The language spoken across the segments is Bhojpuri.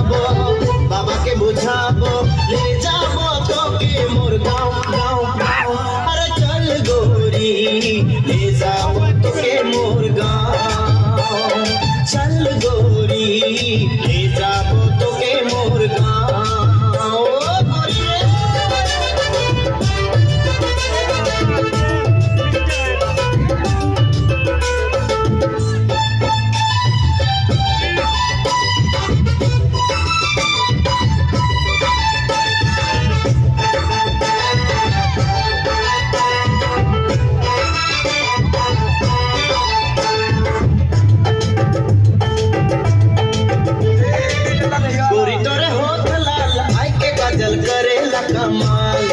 শোনাবো, বাবাকে বুঝাবো, ले जाबो তোকে মোর গাঁও গাঁও গাঁও। আরে চল গোরি ले जाबो তোকে মোর গাঁও, চল গোরি ले जाबो তোকে মোর গাঁও। গোরি রে करेला कमाल,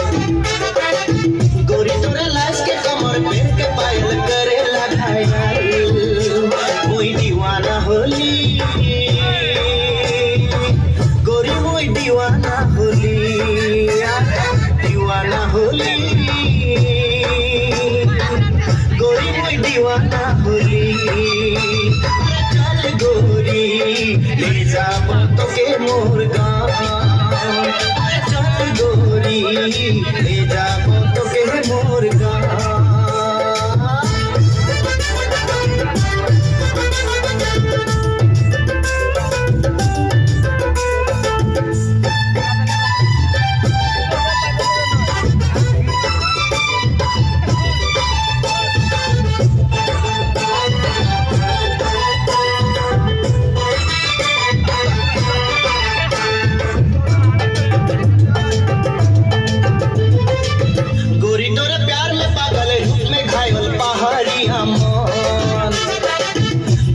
गोरी तोरे लाश के कमर पेन के पायल करेला घायल। मुई दीवाना होली गोरी, मुई दीवाना होली, दीवाना होली गोरी, मुई दीवाना होली। चल गोरी ले जाबो तोके मोर गाँव, गोरी ले जाबो तोके मोर गाँव।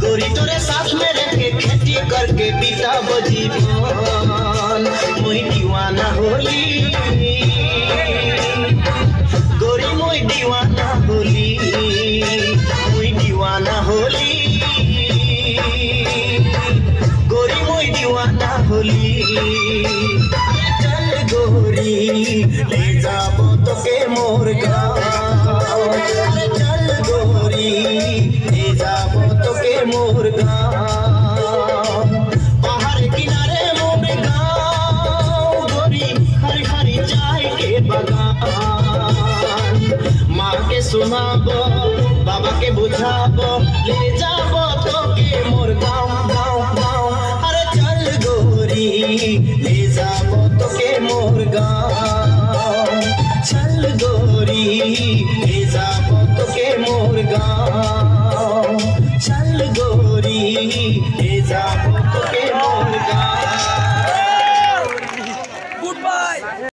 गोरी तोरे साथ में रह के खेती करके बीता जीवन, मुई दीवाना होली गोरी, मुई दीवाना होली, मुई दीवाना होली गोरी, मुई दीवाना होली। चल गोरी ले जाबो तोके मोर गाँव, चल गोरी ले जाबो तोके मोर गाँव। पहाड़ किनारे मोर गाँव गोरी, हरी हरी चाय के बगान। माँ के सुनाबो, बाबा के बुझाबो, ले जाबो तोके मोर गाँव गाँव गाँव। अरे चल गोरी ले जाबो तोके मोर गाँव, चल गोरी ले जाबो तोके मोर गाँव, चल गोरी ले जाबो तोके